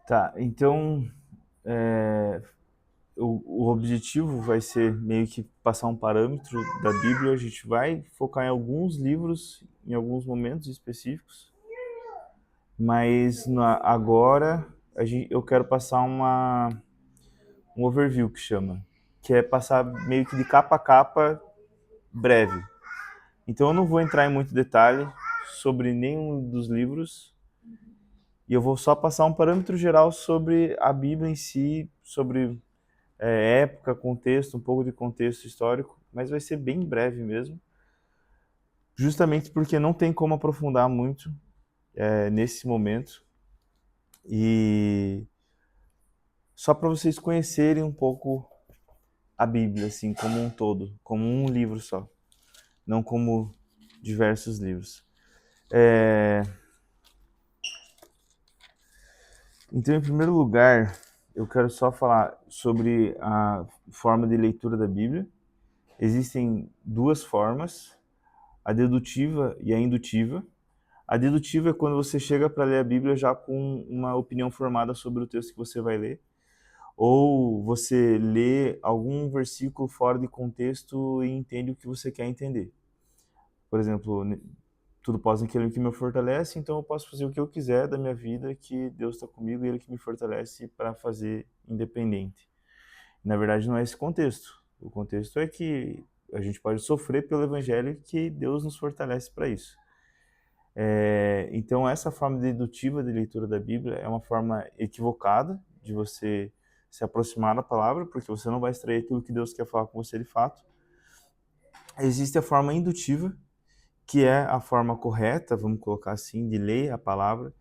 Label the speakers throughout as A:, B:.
A: Tá, então é, o objetivo vai ser meio que passar um parâmetro da Bíblia. A gente vai focar em alguns livros, em alguns momentos específicos, mas agora eu quero passar um overview que chama, que é passar meio que de capa a capa breve. Então eu não vou entrar em muito detalhe sobre nenhum dos livros e eu vou só passar um parâmetro geral sobre a Bíblia em si, sobre época, contexto, um pouco de contexto histórico, mas vai ser bem breve mesmo, justamente porque não tem como aprofundar muito nesse momento. E só para vocês conhecerem um pouco a Bíblia, assim, como um todo, como um livro só, não como diversos livros. É... Então, em primeiro lugar, eu quero só falar sobre a forma de leitura da Bíblia. Existem duas formas, a dedutiva e a indutiva. A dedutiva é quando você chega para ler a Bíblia já com uma opinião formada sobre o texto que você vai ler, ou você lê algum versículo fora de contexto e entende o que você quer entender. Por exemplo, tudo pode naquele que me fortalece, então eu posso fazer o que eu quiser da minha vida, que Deus está comigo e Ele que me fortalece para fazer independente. Na verdade, não é esse contexto. O contexto é que a gente pode sofrer pelo Evangelho, que Deus nos fortalece para isso. Então, essa forma dedutiva de leitura da Bíblia é uma forma equivocada de você se aproximar da palavra, porque você não vai extrair aquilo que Deus quer falar com você de fato. Existe a forma indutiva, que é a forma correta, vamos colocar assim, de ler a palavra,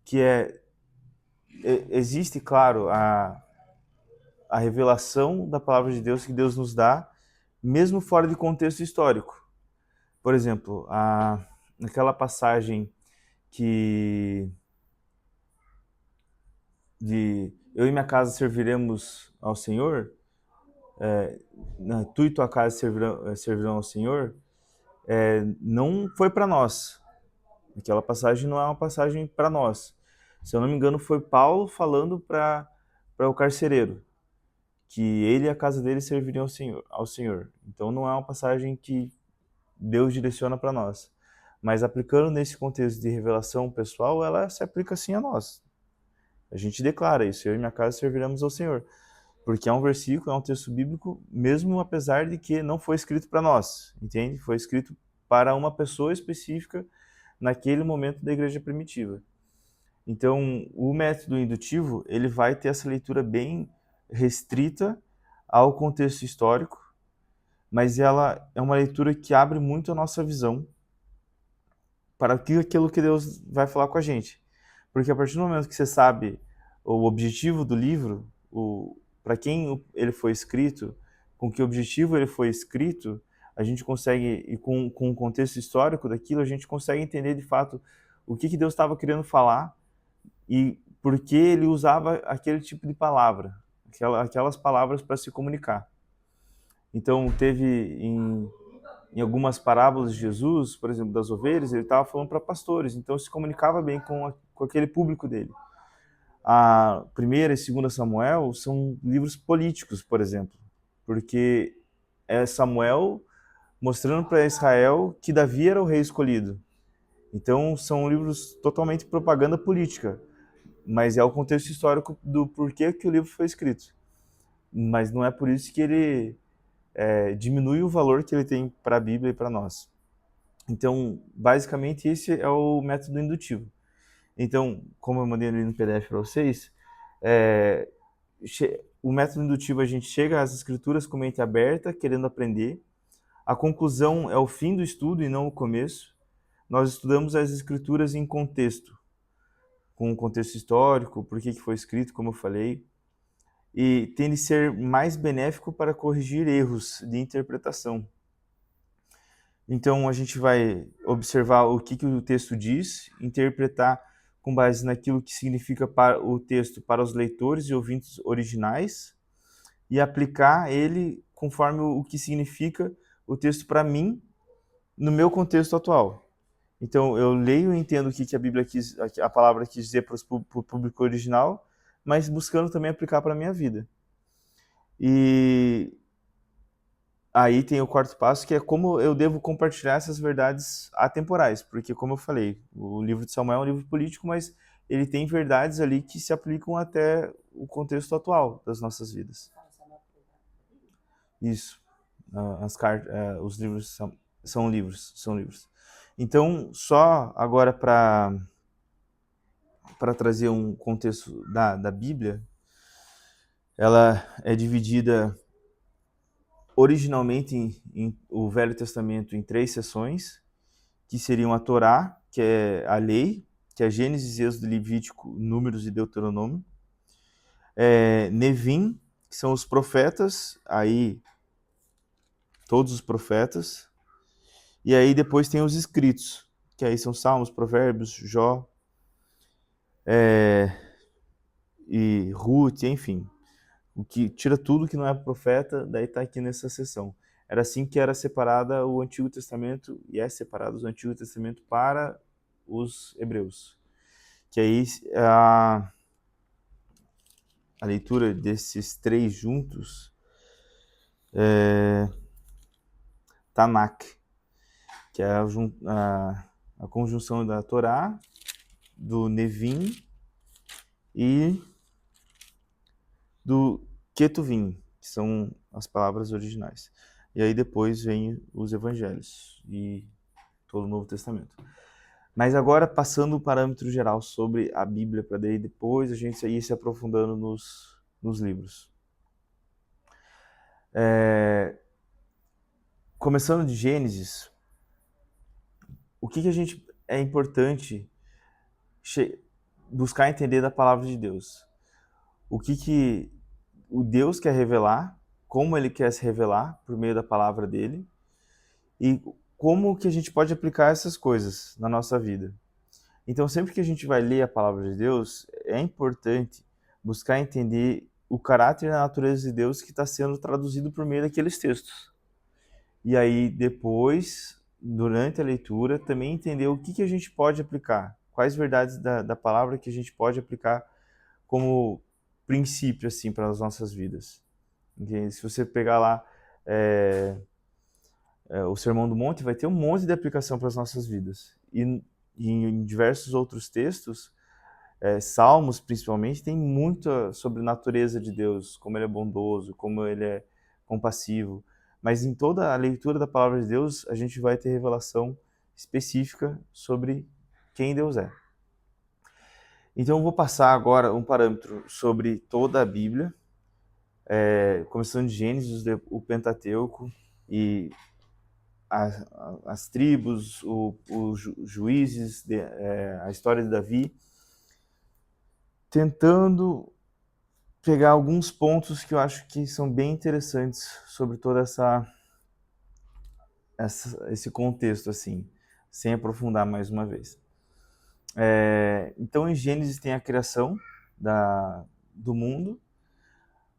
A: que existe, claro, a revelação da palavra de Deus que Deus nos dá, mesmo fora de contexto histórico. Por exemplo, naquela passagem que de eu e minha casa serviremos ao Senhor, tu e tua casa servirão ao Senhor, não foi para nós. Aquela passagem não é uma passagem para nós. Se eu não me engano, foi Paulo falando para o carcereiro que ele e a casa dele serviriam ao Senhor. Então não é uma passagem que Deus direciona para nós. Mas aplicando nesse contexto de revelação pessoal, ela se aplica sim a nós. A gente declara isso, eu e minha casa serviremos ao Senhor. Porque é um versículo, é um texto bíblico, mesmo apesar de que não foi escrito para nós, entende? Foi escrito para uma pessoa específica naquele momento da igreja primitiva. Então, o método indutivo, ele vai ter essa leitura bem restrita ao contexto histórico, mas ela é uma leitura que abre muito a nossa visão para aquilo que Deus vai falar com a gente. Porque a partir do momento que você sabe o objetivo do livro, para quem ele foi escrito, com que objetivo ele foi escrito, a gente consegue, e com o contexto histórico daquilo, a gente consegue entender de fato o que Deus estava querendo falar e por que ele usava aquele tipo de palavra, aquelas palavras para se comunicar. Então, teve em algumas parábolas de Jesus, por exemplo, das ovelhas, ele estava falando para pastores, então se comunicava bem com aquele público dele. A primeira e segunda Samuel são livros políticos, por exemplo, porque é Samuel mostrando para Israel que Davi era o rei escolhido. Então são livros totalmente propaganda política, mas é o contexto histórico do porquê que o livro foi escrito. Mas não é por isso que ele diminui o valor que ele tem para a Bíblia e para nós. Então, basicamente, esse é o método indutivo. Então, como eu mandei ali no PDF para vocês, é, o método indutivo a gente chega às escrituras com mente aberta, querendo aprender. A conclusão é o fim do estudo e não o começo. Nós estudamos as escrituras em contexto, com o contexto histórico, por que foi escrito, como eu falei, e tem de ser mais benéfico para corrigir erros de interpretação. Então a gente vai observar o que o texto diz, interpretar com base naquilo que significa para o texto para os leitores e ouvintes originais e aplicar ele conforme o que significa o texto para mim no meu contexto atual. Então eu leio e entendo o que a Bíblia quis, a palavra quis dizer para o público original mas buscando também aplicar para a minha vida. E aí tem o quarto passo, que é como eu devo compartilhar essas verdades atemporais, porque, como eu falei, o livro de Samuel é um livro político, mas ele tem verdades ali que se aplicam até o contexto atual das nossas vidas. Isso. As cartas, os livros são livros. Então, só agora para trazer um contexto da Bíblia, ela é dividida originalmente em o Velho Testamento em 3 seções, que seriam a Torá, que é a lei, que é Gênesis, Êxodo, Levítico, Números e Deuteronômio. Nevim, que são os profetas, aí todos os profetas. E aí depois tem os escritos, que aí são Salmos, Provérbios, Jó, e Ruth, enfim. O que tira tudo que não é profeta, daí está aqui nessa seção. Era assim que era separada o Antigo Testamento, e é separado o Antigo Testamento para os hebreus. Que aí a leitura desses 3 juntos é Tanakh, que é a conjunção da Torá, do Nevim e do Ketuvim, que são as palavras originais. E aí depois vem os evangelhos e todo o Novo Testamento. Mas agora, passando o parâmetro geral sobre a Bíblia, para daí depois a gente ir se aprofundando nos livros. Começando de Gênesis, o que a gente é importante buscar entender da palavra de Deus? O que o Deus quer revelar, como ele quer se revelar por meio da palavra dele, e como que a gente pode aplicar essas coisas na nossa vida. Então, sempre que a gente vai ler a palavra de Deus, é importante buscar entender o caráter e a natureza de Deus que está sendo traduzido por meio daqueles textos. E aí, depois, durante a leitura, também entender o que a gente pode aplicar, quais verdades da palavra que a gente pode aplicar como princípio assim para as nossas vidas. Okay? Se você pegar lá o Sermão do Monte, vai ter um monte de aplicação para as nossas vidas. E em diversos outros textos, Salmos principalmente, tem muito sobre a natureza de Deus, como ele é bondoso, como ele é compassivo. Mas em toda a leitura da palavra de Deus, a gente vai ter revelação específica sobre quem Deus é. Então eu vou passar agora um parâmetro sobre toda a Bíblia, começando de Gênesis, o Pentateuco e as tribos, os juízes, a história de Davi, tentando pegar alguns pontos que eu acho que são bem interessantes sobre todo esse contexto, assim, sem aprofundar mais uma vez. Então, em Gênesis tem a criação do mundo,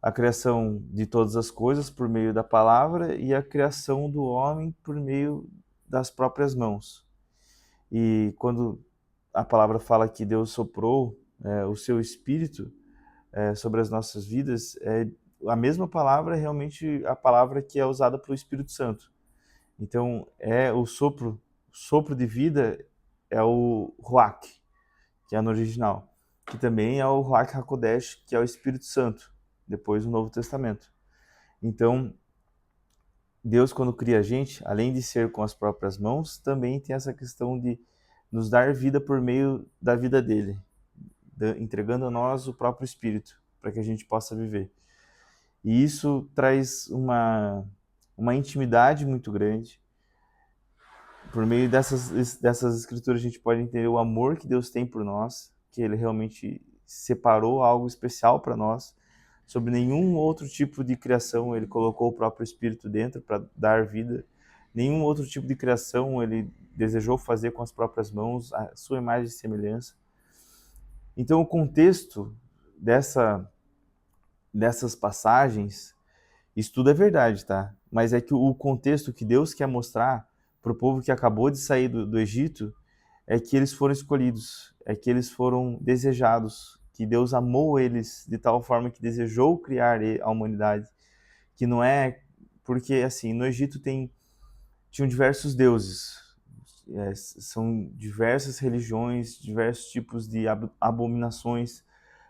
A: a criação de todas as coisas por meio da palavra e a criação do homem por meio das próprias mãos. E quando a palavra fala que Deus soprou o seu espírito sobre as nossas vidas, a mesma palavra é realmente a palavra que é usada pelo Espírito Santo. Então, o sopro de vida é o Ruach, que é no original, que também é o Ruach HaKodesh, que é o Espírito Santo, depois do Novo Testamento. Então, Deus, quando cria a gente, além de ser com as próprias mãos, também tem essa questão de nos dar vida por meio da vida dele, entregando a nós o próprio Espírito, para que a gente possa viver. E isso traz uma intimidade muito grande. Por meio dessas escrituras a gente pode entender o amor que Deus tem por nós, que ele realmente separou algo especial para nós. Sobre nenhum outro tipo de criação ele colocou o próprio Espírito dentro para dar vida. Nenhum outro tipo de criação ele desejou fazer com as próprias mãos, a sua imagem e semelhança. Então o contexto dessas passagens, isso tudo é verdade, tá? Mas é que o contexto que Deus quer mostrar para o povo que acabou de sair do Egito é que eles foram escolhidos, é que eles foram desejados, que Deus amou eles de tal forma que desejou criar a humanidade, que não é porque, assim, no Egito tinham diversos deuses, são diversas religiões, diversos tipos de abominações,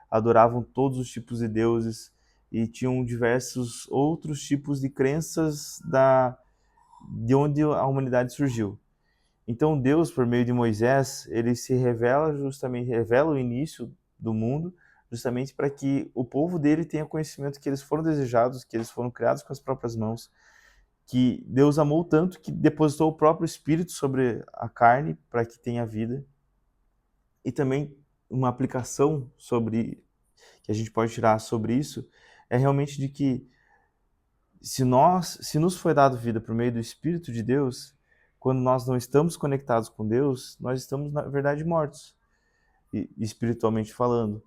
A: adoravam todos os tipos de deuses e tinham diversos outros tipos de crenças de onde a humanidade surgiu. Então Deus, por meio de Moisés, ele se revela justamente, revela o início do mundo, justamente para que o povo dele tenha conhecimento que eles foram desejados, que eles foram criados com as próprias mãos, que Deus amou tanto que depositou o próprio Espírito sobre a carne para que tenha vida. E também uma aplicação sobre que a gente pode tirar sobre isso é realmente de que se nos foi dado vida por meio do Espírito de Deus, quando nós não estamos conectados com Deus, nós estamos na verdade mortos, espiritualmente falando.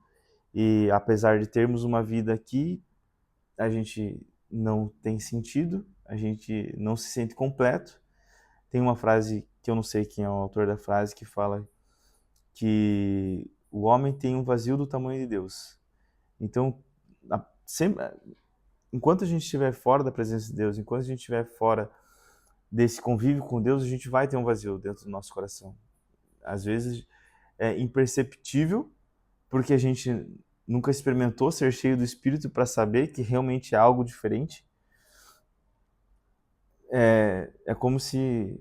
A: E apesar de termos uma vida aqui, a gente não tem sentido, a gente não se sente completo. Tem uma frase que eu não sei quem é o autor da frase que fala que o homem tem um vazio do tamanho de Deus. Então, sempre, enquanto a gente estiver fora da presença de Deus, enquanto a gente estiver fora desse convívio com Deus, a gente vai ter um vazio dentro do nosso coração. Às vezes é imperceptível, porque a gente nunca experimentou ser cheio do Espírito para saber que realmente é algo diferente. É como se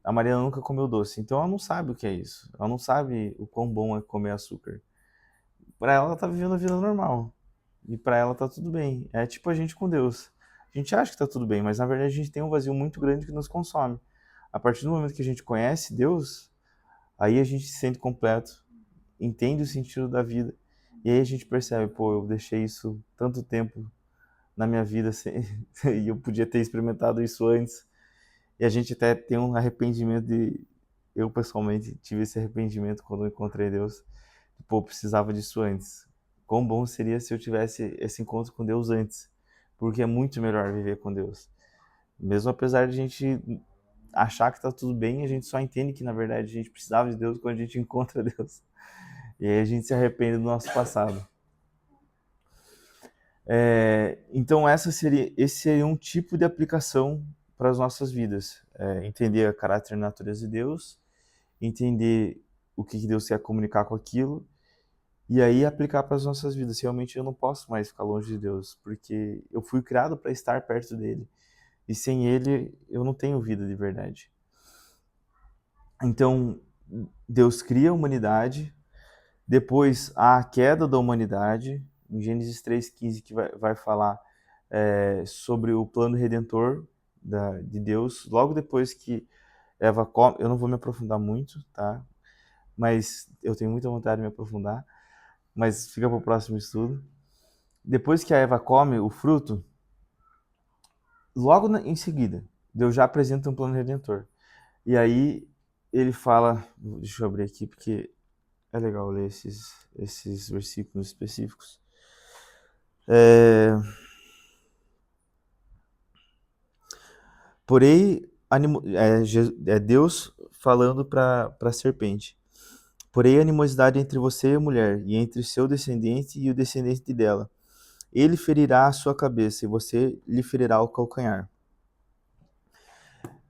A: a Mariana nunca comeu doce, então ela não sabe o que é isso. Ela não sabe o quão bom é comer açúcar. Para ela tá vivendo a vida normal. E para ela tá tudo bem. É tipo a gente com Deus. A gente acha que tá tudo bem, mas na verdade a gente tem um vazio muito grande que nos consome. A partir do momento que a gente conhece Deus, aí a gente se sente completo, entende o sentido da vida. E aí a gente percebe, pô, eu deixei isso tanto tempo na minha vida e eu podia ter experimentado isso antes. E a gente até tem um arrependimento eu pessoalmente tive esse arrependimento quando eu encontrei Deus. Pô, eu precisava disso antes. Quão bom seria se eu tivesse esse encontro com Deus antes, porque é muito melhor viver com Deus. Mesmo apesar de a gente achar que está tudo bem, a gente só entende que na verdade a gente precisava de Deus quando a gente encontra Deus. E aí a gente se arrepende do nosso passado. Então esse seria um tipo de aplicação para as nossas vidas. Entender o caráter e a natureza de Deus, entender o que Deus quer comunicar com aquilo, e aí aplicar para as nossas vidas. Realmente eu não posso mais ficar longe de Deus, porque eu fui criado para estar perto dele. E sem ele eu não tenho vida de verdade. Então Deus cria a humanidade, depois há a queda da humanidade, em Gênesis 3,15 que vai falar sobre o plano redentor de Deus. Logo depois que Eva come, eu não vou me aprofundar muito, tá? Mas eu tenho muita vontade de me aprofundar, mas fica para o próximo estudo. Depois que a Eva come o fruto, logo em seguida, Deus já apresenta um plano redentor. E aí ele fala, deixa eu abrir aqui porque é legal ler esses versículos específicos. Porém, Deus falando para a serpente. Porém, a animosidade entre você e a mulher, e entre seu descendente e o descendente dela. Ele ferirá a sua cabeça, e você lhe ferirá o calcanhar.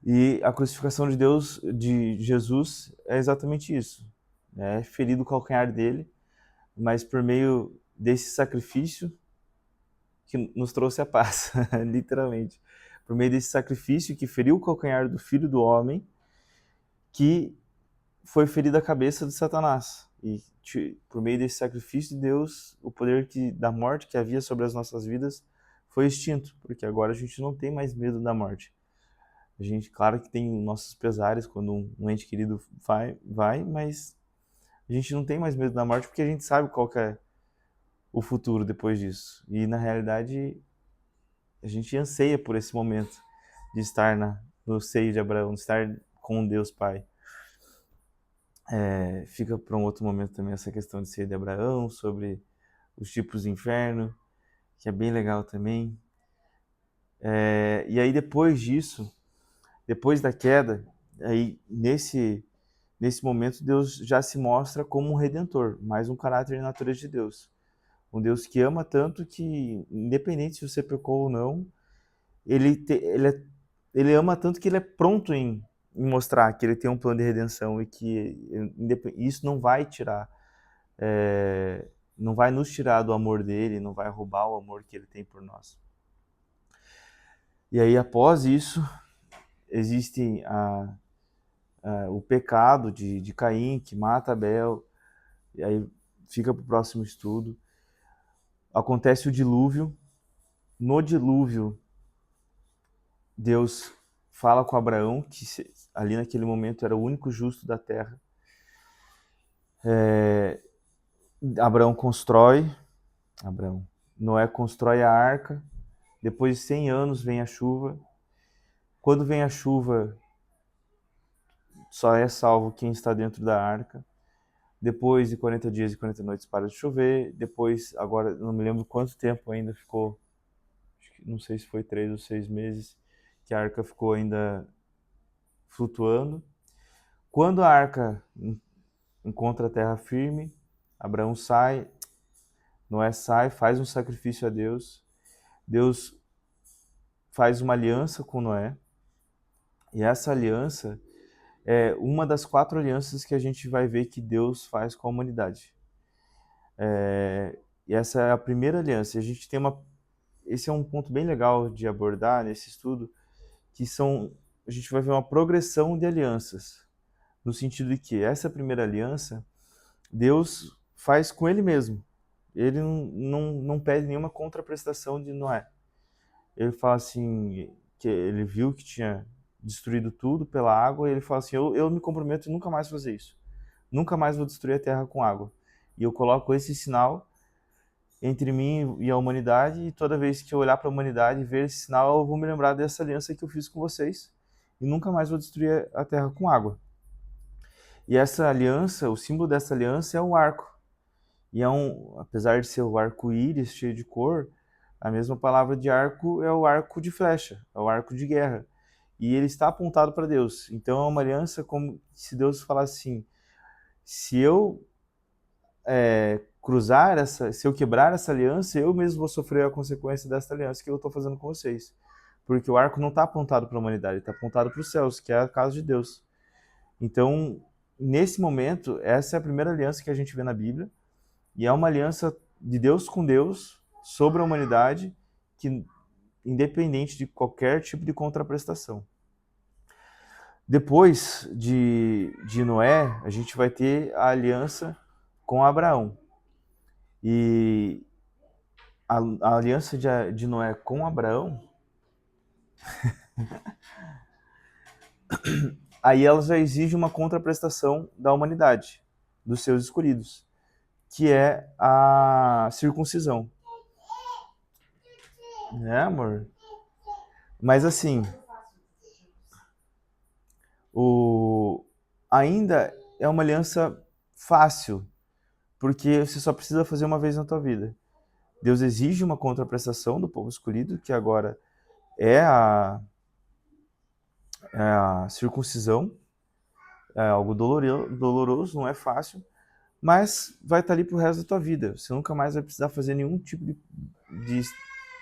A: E a crucificação de Deus, de Jesus, é exatamente isso. É ferido o calcanhar dele, mas por meio desse sacrifício que nos trouxe a paz, literalmente. Por meio desse sacrifício que feriu o calcanhar do Filho do Homem, que foi ferida a cabeça de Satanás. E por meio desse sacrifício de Deus, o poder da morte que havia sobre as nossas vidas foi extinto, porque agora a gente não tem mais medo da morte. A gente, claro que tem nossos pesares quando um ente querido vai, mas a gente não tem mais medo da morte porque a gente sabe qual que é o futuro depois disso. E na realidade, a gente anseia por esse momento de estar no seio de Abraão, de estar com Deus Pai. Fica para um outro momento também essa questão de seio de Abraão, sobre os tipos de inferno, que é bem legal também. E aí depois disso, depois da queda, aí nesse momento Deus já se mostra como um redentor, mais um caráter e natureza de Deus. um Deus que ama tanto que, independente se você pecou ou não, ele ama tanto que ele é pronto em mostrar que ele tem um plano de redenção e que isso não vai tirar, não vai nos tirar do amor dele, não vai roubar o amor que ele tem por nós. E aí, após isso, existe o pecado de Caim, que mata Abel, e aí fica para o próximo estudo. Acontece o dilúvio. No dilúvio, Deus fala com Abraão, que ali naquele momento era o único justo da terra. Noé constrói a arca. Depois de 100 anos vem a chuva. Quando vem a chuva, só é salvo quem está dentro da arca. Depois de 40 dias e 40 noites para de chover. Depois, agora não me lembro quanto tempo ainda ficou, não sei se foi 3 ou 6 meses, que a arca ficou ainda flutuando. Quando a arca encontra a terra firme, Abraão sai, Noé sai, faz um sacrifício a Deus. Deus faz uma aliança com Noé. E essa aliança é uma das 4 alianças que a gente vai ver que Deus faz com a humanidade. E essa é a primeira aliança. A gente tem esse é um ponto bem legal de abordar nesse estudo, que a gente vai ver uma progressão de alianças, no sentido de que essa primeira aliança, Deus faz com ele mesmo. Ele não pede nenhuma contraprestação de Noé. Ele fala assim, que ele viu que tinha destruído tudo pela água, e ele fala assim, eu me comprometo em nunca mais fazer isso. Nunca mais vou destruir a terra com água. E eu coloco esse sinal entre mim e a humanidade, e toda vez que eu olhar para a humanidade e ver esse sinal, eu vou me lembrar dessa aliança que eu fiz com vocês, e nunca mais vou destruir a terra com água. E essa aliança, o símbolo dessa aliança é o arco. E apesar de ser o arco-íris cheio de cor, a mesma palavra de arco é o arco de flecha, é o arco de guerra. E ele está apontado para Deus. Então é uma aliança como se Deus falasse assim, se eu se eu quebrar essa aliança, eu mesmo vou sofrer a consequência dessa aliança que eu estou fazendo com vocês. Porque o arco não está apontado para a humanidade, está apontado para os céus, que é a casa de Deus. Então, nesse momento, essa é a primeira aliança que a gente vê na Bíblia, e é uma aliança de Deus com Deus sobre a humanidade, que independente de qualquer tipo de contraprestação. Depois de Noé, a gente vai ter a aliança com Abraão. E a aliança de Noé com Abraão, aí ela já exige uma contraprestação da humanidade, dos seus escolhidos, que é a circuncisão. Né, amor? Mas assim, ainda é uma aliança fácil, porque você só precisa fazer uma vez na tua vida. Deus exige uma contraprestação do povo escolhido, que agora é a circuncisão. É algo doloroso, não é fácil, mas vai estar ali pro resto da tua vida. Você nunca mais vai precisar fazer nenhum tipo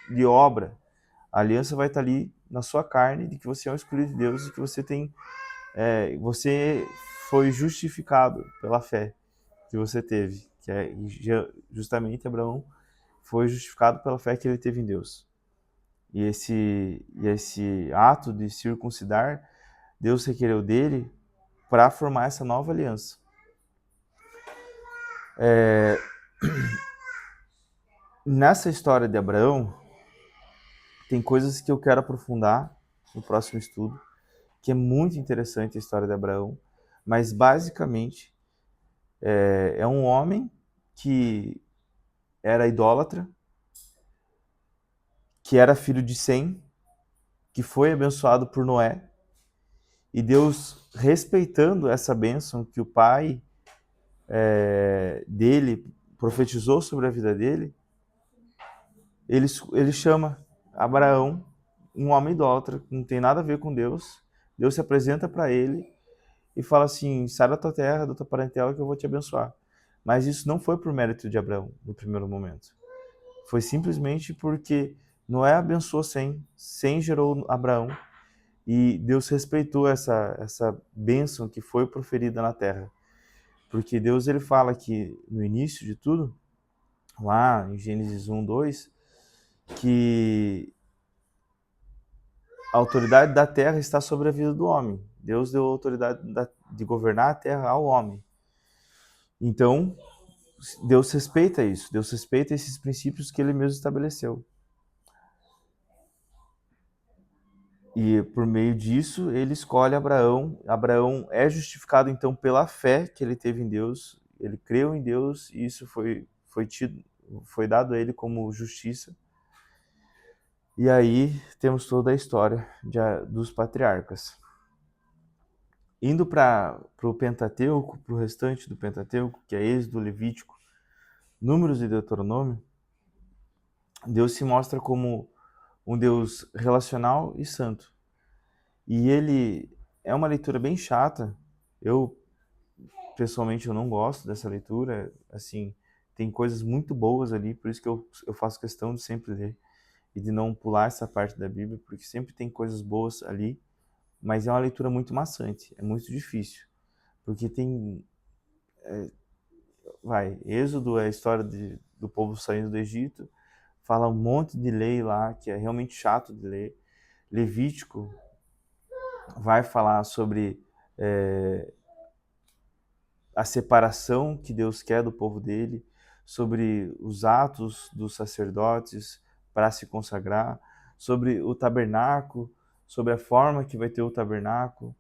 A: de obra. A aliança vai estar ali na sua carne, de que você é um escolhido de Deus e que você foi justificado pela fé que você teve, que é justamente Abraão foi justificado pela fé que ele teve em Deus. E esse ato de circuncidar, Deus requereu dele para formar essa nova aliança. Nessa história de Abraão, tem coisas que eu quero aprofundar no próximo estudo, que é muito interessante a história de Abraão, mas basicamente é um homem que era idólatra, que era filho de Sem, que foi abençoado por Noé, e Deus, respeitando essa bênção que o pai dele profetizou sobre a vida dele, ele chama Abraão, um homem idólatra, que não tem nada a ver com Deus. Deus se apresenta para ele e fala assim, sai da tua terra, da tua parentela, que eu vou te abençoar. Mas isso não foi por mérito de Abraão, no primeiro momento. Foi simplesmente porque Noé abençoou Sem gerou Abraão, e Deus respeitou essa bênção que foi proferida na terra. Porque Deus ele fala que no início de tudo, lá em Gênesis 1, 2, que a autoridade da terra está sobre a vida do homem. Deus deu a autoridade de governar a terra ao homem. Então, Deus respeita isso. Deus respeita esses princípios que ele mesmo estabeleceu. E por meio disso, ele escolhe Abraão. Abraão é justificado então pela fé que ele teve em Deus. Ele creu em Deus e isso foi dado a ele como justiça. E aí temos toda a história dos patriarcas. Indo para o Pentateuco, para o restante do Pentateuco, que é Êxodo, Levítico, Números e Deuteronômio, Deus se mostra como um Deus relacional e santo. E ele é uma leitura bem chata. Pessoalmente, eu não gosto dessa leitura. Assim, tem coisas muito boas ali, por isso que eu faço questão de sempre ler e de não pular essa parte da Bíblia, porque sempre tem coisas boas ali, mas é uma leitura muito maçante, é muito difícil, porque tem... Êxodo é a história do povo saindo do Egito, fala um monte de lei lá, que é realmente chato de ler. Levítico vai falar sobre a separação que Deus quer do povo dele, sobre os atos dos sacerdotes para se consagrar, sobre o tabernáculo, sobre a forma que vai ter o tabernáculo,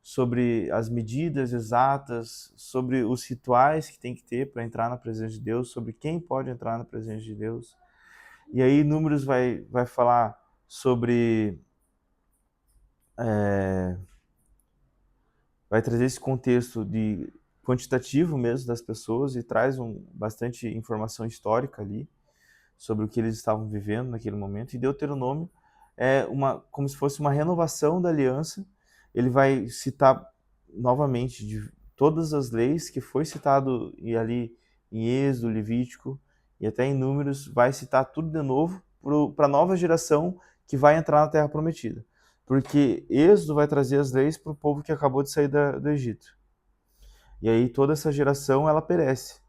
A: sobre as medidas exatas, sobre os rituais que tem que ter para entrar na presença de Deus, sobre quem pode entrar na presença de Deus. E aí Números vai falar sobre... vai trazer esse contexto de quantitativo mesmo das pessoas e traz bastante informação histórica ali sobre o que eles estavam vivendo naquele momento. E Deuteronômio é como se fosse uma renovação da aliança. Ele vai citar novamente de todas as leis que foi citado ali em Êxodo, Levítico e até em Números, vai citar tudo de novo para a nova geração que vai entrar na Terra Prometida. Porque Êxodo vai trazer as leis para o povo que acabou de sair do Egito. E aí toda essa geração ela perece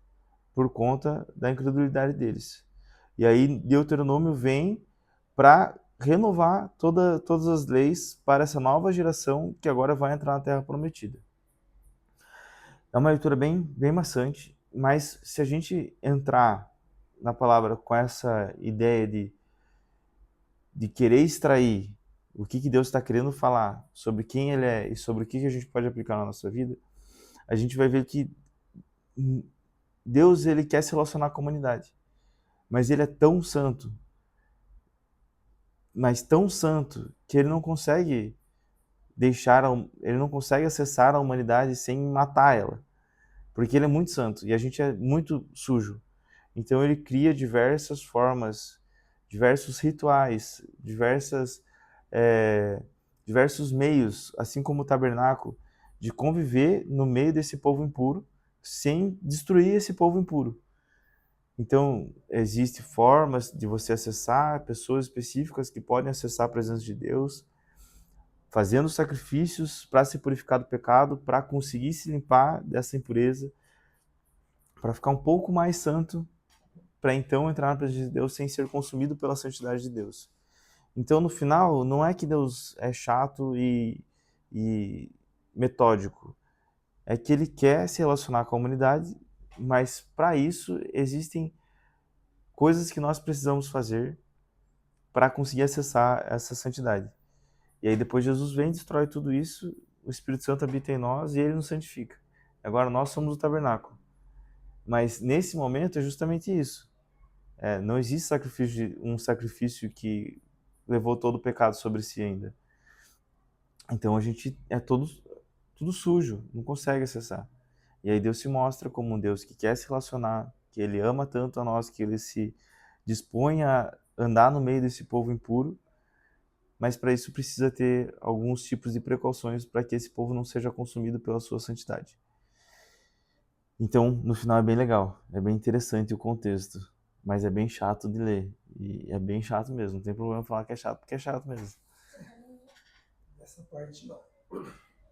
A: por conta da incredulidade deles. E aí Deuteronômio vem para renovar todas as leis para essa nova geração que agora vai entrar na Terra Prometida. É uma leitura bem, bem maçante, mas se a gente entrar na palavra com essa ideia de querer extrair o que Deus está querendo falar, sobre quem Ele é e sobre o que a gente pode aplicar na nossa vida, a gente vai ver que Deus ele quer se relacionar com a humanidade, mas Ele é tão santo, mas tão santo, que Ele não consegue ele não consegue acessar a humanidade sem matar ela, porque Ele é muito santo e a gente é muito sujo. Então Ele cria diversas formas, diversos rituais, diversos meios, assim como o tabernáculo, de conviver no meio desse povo impuro, sem destruir esse povo impuro. Então, existem formas de você acessar, pessoas específicas que podem acessar a presença de Deus, fazendo sacrifícios para se purificar do pecado, para conseguir se limpar dessa impureza, para ficar um pouco mais santo, para então entrar na presença de Deus sem ser consumido pela santidade de Deus. Então, no final, não é que Deus é chato e metódico. É que Ele quer se relacionar com a humanidade, mas para isso existem coisas que nós precisamos fazer para conseguir acessar essa santidade. E aí depois Jesus vem, destrói tudo isso, o Espírito Santo habita em nós e Ele nos santifica. Agora nós somos o tabernáculo. Mas nesse momento é justamente isso. Não existe um sacrifício que levou todo o pecado sobre si ainda. Então a gente é tudo sujo, não consegue acessar. E aí Deus se mostra como um Deus que quer se relacionar, que Ele ama tanto a nós, que Ele se dispõe a andar no meio desse povo impuro, mas para isso precisa ter alguns tipos de precauções para que esse povo não seja consumido pela sua santidade. Então, no final é bem legal, é bem interessante o contexto. mas é bem chato de ler. E é bem chato mesmo, não tem problema falar que é chato, porque é chato mesmo.
B: Essa parte não.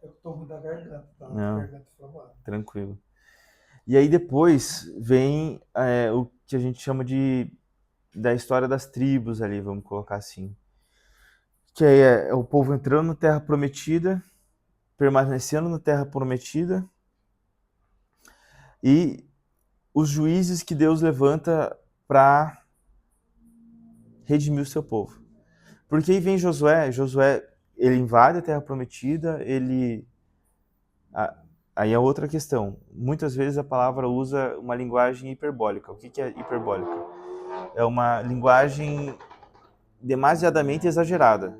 B: Eu tô ruim da garganta, tá?
A: Não,
B: Garganta inflamada.
A: tranquilo. E aí depois vem o que a gente chama da história das tribos ali, vamos colocar assim. Que aí é o povo entrando na Terra Prometida, permanecendo na Terra Prometida, e os juízes que Deus levanta para redimir o seu povo. Porque aí vem Josué ele invade a Terra Prometida, aí é outra questão. Muitas vezes a palavra usa uma linguagem hiperbólica. O que é hiperbólica? É uma linguagem demasiadamente exagerada,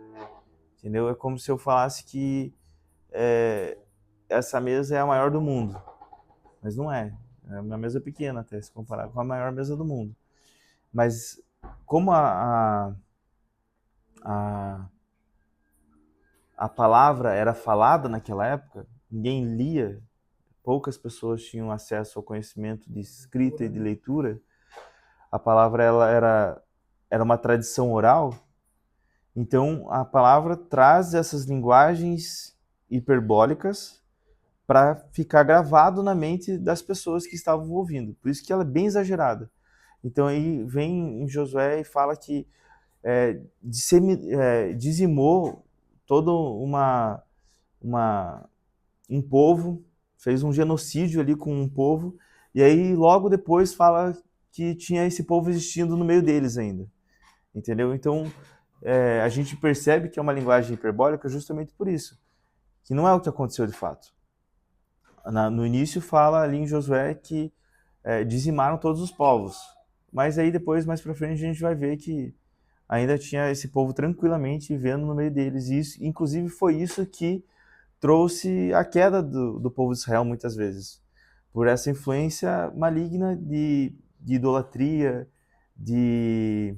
A: entendeu? É como se eu falasse que essa mesa é a maior do mundo, mas não é. É uma mesa pequena até, se comparar com a maior mesa do mundo. Mas como a, a palavra era falada naquela época, ninguém lia, poucas pessoas tinham acesso ao conhecimento de escrita e de leitura, a palavra era uma tradição oral, então a palavra traz essas linguagens hiperbólicas para ficar gravado na mente das pessoas que estavam ouvindo. Por isso que ela é bem exagerada. Então aí vem em Josué e fala que dizimou todo uma, um povo, fez um genocídio ali com um povo, e aí logo depois fala que tinha esse povo existindo no meio deles ainda. Entendeu? Então a gente percebe que é uma linguagem hiperbólica justamente por isso, que não é o que aconteceu de fato. No início fala ali em Josué que dizimaram todos os povos, mas aí depois, mais pra frente, a gente vai ver que ainda tinha esse povo tranquilamente vivendo no meio deles, e isso, inclusive foi isso que trouxe a queda do povo de Israel muitas vezes, por essa influência maligna de idolatria, de,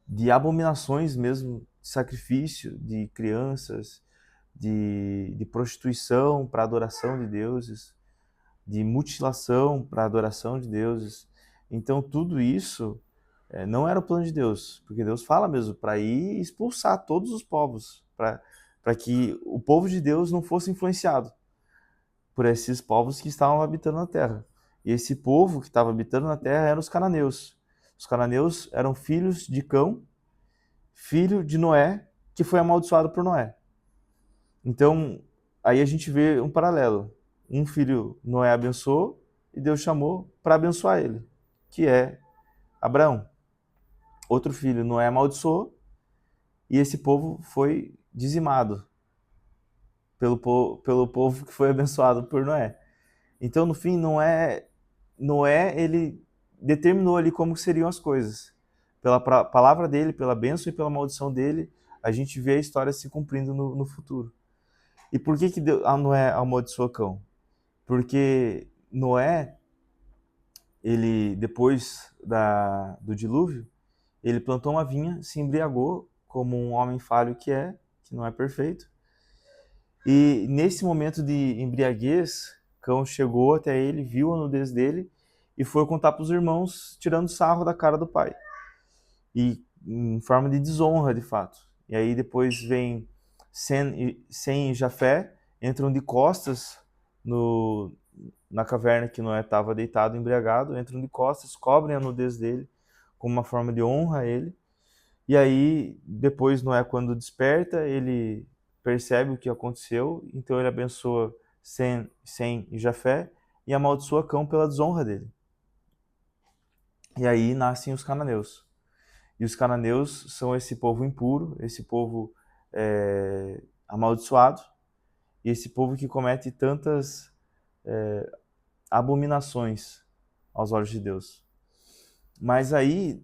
A: de abominações mesmo, de sacrifício de crianças, de prostituição para adoração de deuses, de mutilação para adoração de deuses. Então tudo isso não era o plano de Deus, porque Deus fala mesmo para ir expulsar todos os povos, para que o povo de Deus não fosse influenciado por esses povos que estavam habitando na terra. E esse povo que estava habitando na terra eram os cananeus. Os cananeus eram filhos de Cão, filho de Noé, que foi amaldiçoado por Noé. Então, aí a gente vê um paralelo. Um filho Noé abençoou e Deus chamou para abençoar ele, que é Abraão. Outro filho Noé amaldiçoou e esse povo foi dizimado pelo povo que foi abençoado por Noé. Então, no fim, Noé ele determinou ali como seriam as coisas. Pela palavra dele, pela bênção e pela maldição dele, a gente vê a história se cumprindo no futuro. E por que Noé amaldiçoou Cão? Porque Noé, ele depois do dilúvio, ele plantou uma vinha, se embriagou como um homem falho que não é perfeito. E nesse momento de embriaguez, Cão chegou até ele, viu a nudez dele e foi contar para os irmãos, tirando sarro da cara do pai. E em forma de desonra, de fato. E aí depois vem Sem e Jafé, entram de costas na caverna que Noé estava deitado, embriagado, entram de costas, cobrem a nudez dele como uma forma de honra a ele. E aí, depois, Noé, quando desperta, ele percebe o que aconteceu, então ele abençoa Sem e Jafé e amaldiçoa Cão pela desonra dele. E aí nascem os cananeus. E os cananeus são esse povo impuro, esse povo amaldiçoado, e esse povo que comete tantas abominações aos olhos de Deus. Mas aí,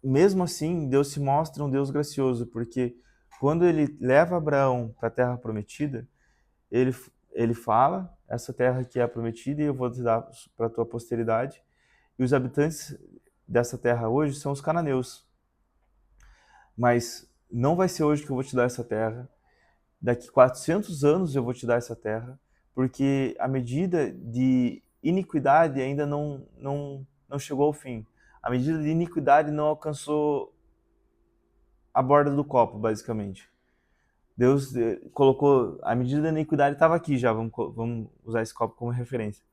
A: mesmo assim, Deus se mostra um Deus gracioso, porque quando ele leva Abraão para a terra prometida, ele fala, essa terra que é a prometida e eu vou te dar para a tua posteridade, e os habitantes dessa terra hoje são os cananeus. Mas não vai ser hoje que eu vou te dar essa terra, daqui 400 anos eu vou te dar essa terra, porque a medida de iniquidade ainda não chegou ao fim. A medida de iniquidade não alcançou a borda do copo, basicamente. Deus colocou, a medida da iniquidade estava aqui já, vamos usar esse copo como referência.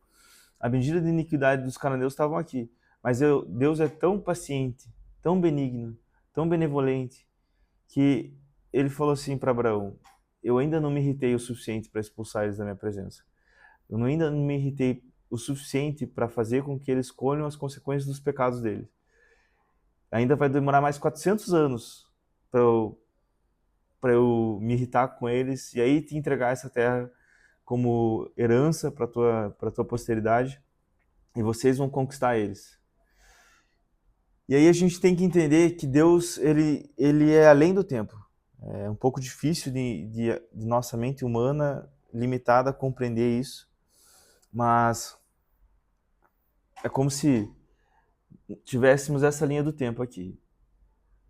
A: A medida de iniquidade dos cananeus estavam aqui, mas Deus é tão paciente, tão benigno, tão benevolente, que ele falou assim para Abraão: eu ainda não me irritei o suficiente para expulsar eles da minha presença. Eu ainda não me irritei o suficiente para fazer com que eles colham as consequências dos pecados deles. Ainda vai demorar mais 400 anos para eu me irritar com eles e aí te entregar essa terra como herança para tua posteridade, e vocês vão conquistar eles. E aí a gente tem que entender que Deus, ele é além do tempo. É um pouco difícil de nossa mente humana limitada compreender isso, mas é como se tivéssemos essa linha do tempo aqui.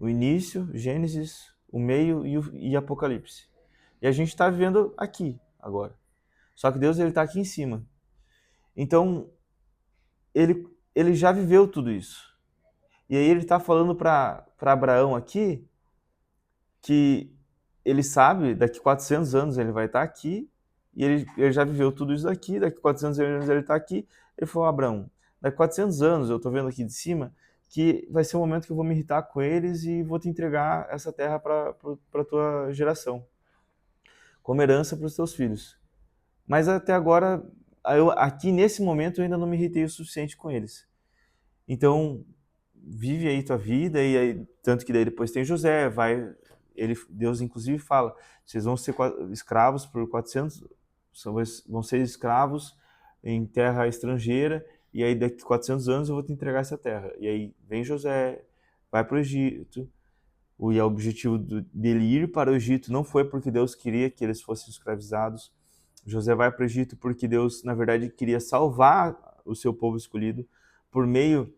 A: O início, Gênesis, o meio e Apocalipse. E a gente está vivendo aqui, agora. Só que Deus está aqui em cima. Então, ele já viveu tudo isso. E aí ele está falando para Abraão aqui que ele sabe, daqui 400 anos ele vai estar aqui, e ele já viveu tudo isso daqui, daqui 400 anos ele está aqui. Ele falou: Abraão, daqui 400 anos, eu estou vendo aqui de cima, que vai ser o momento que eu vou me irritar com eles e vou te entregar essa terra para a tua geração, como herança para os teus filhos. Mas até agora, aqui nesse momento, eu ainda não me irritei o suficiente com eles. Então, vive aí tua vida, e aí, tanto que daí depois tem José, Deus inclusive fala: vocês vão ser escravos por 400, vão ser escravos em terra estrangeira, e aí daqui 400 anos eu vou te entregar essa terra. E aí vem José, vai para o Egito, e o objetivo dele ir para o Egito não foi porque Deus queria que eles fossem escravizados. José vai para o Egito porque Deus, na verdade, queria salvar o seu povo escolhido por meio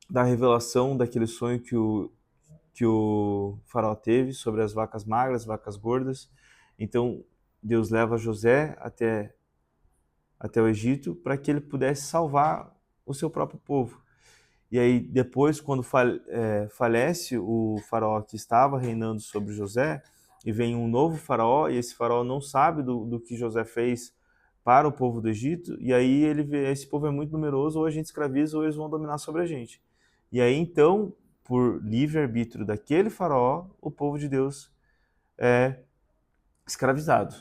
A: da revelação daquele sonho que o faraó teve sobre as vacas magras, vacas gordas. Então, Deus leva José até o Egito para que ele pudesse salvar o seu próprio povo. E aí, depois, quando falece o faraó que estava reinando sobre José, e vem um novo faraó, e esse faraó não sabe do que José fez para o povo do Egito, e aí ele vê: esse povo é muito numeroso, ou a gente escraviza, ou eles vão dominar sobre a gente. E aí, então, por livre-arbítrio daquele faraó, o povo de Deus é escravizado.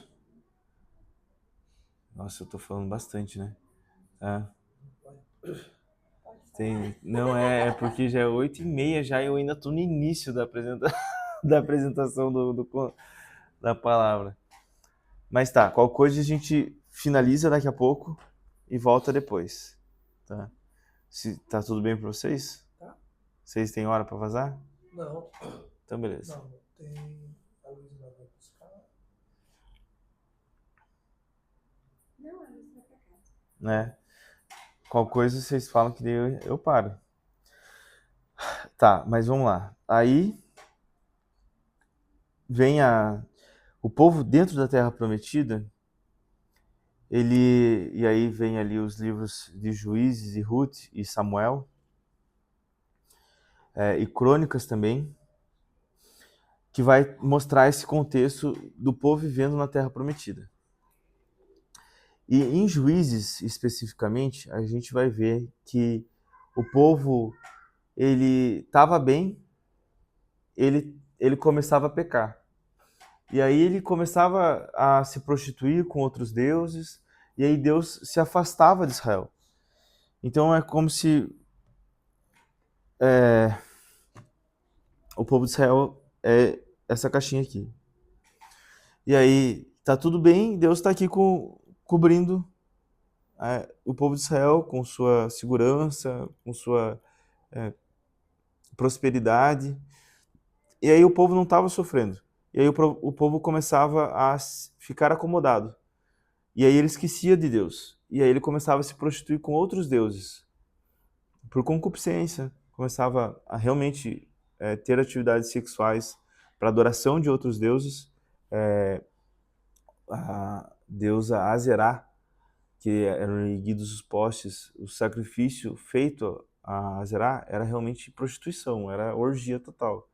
A: Nossa, eu tô falando bastante, né? Tá. Não, é porque já é 8h30 já, e eu ainda tô no início da apresentação da palavra. Mas tá, qualquer coisa a gente finaliza daqui a pouco e volta depois. Tá? Tá tudo bem pra vocês?
B: Tá?
A: Vocês têm hora pra vazar?
B: Não.
A: Então beleza.
B: Não, tem. A Luísa vai buscar.
C: Não, a Luísa vai pra casa.
A: Né? Qual coisa vocês falam que daí eu paro. Tá, mas vamos lá. Aí vem o povo dentro da Terra Prometida. E aí vem ali os livros de Juízes e Ruth e Samuel, e Crônicas também, que vai mostrar esse contexto do povo vivendo na Terra Prometida. E em Juízes, especificamente, a gente vai ver que o povo, ele estava bem, ele começava a pecar. E aí ele começava a se prostituir com outros deuses, e aí Deus se afastava de Israel. Então é como se o povo de Israel é essa caixinha aqui. E aí tá tudo bem, Deus está aqui cobrindo o povo de Israel com sua segurança, com sua prosperidade. E aí o povo não estava sofrendo. E aí o povo começava a ficar acomodado. E aí ele esquecia de Deus. E aí ele começava a se prostituir com outros deuses. Por concupiscência. Começava a realmente ter atividades sexuais para adoração de outros deuses. A deusa Azerá, que eram erguidos os postes, o sacrifício feito a Azerá era realmente prostituição, era orgia total.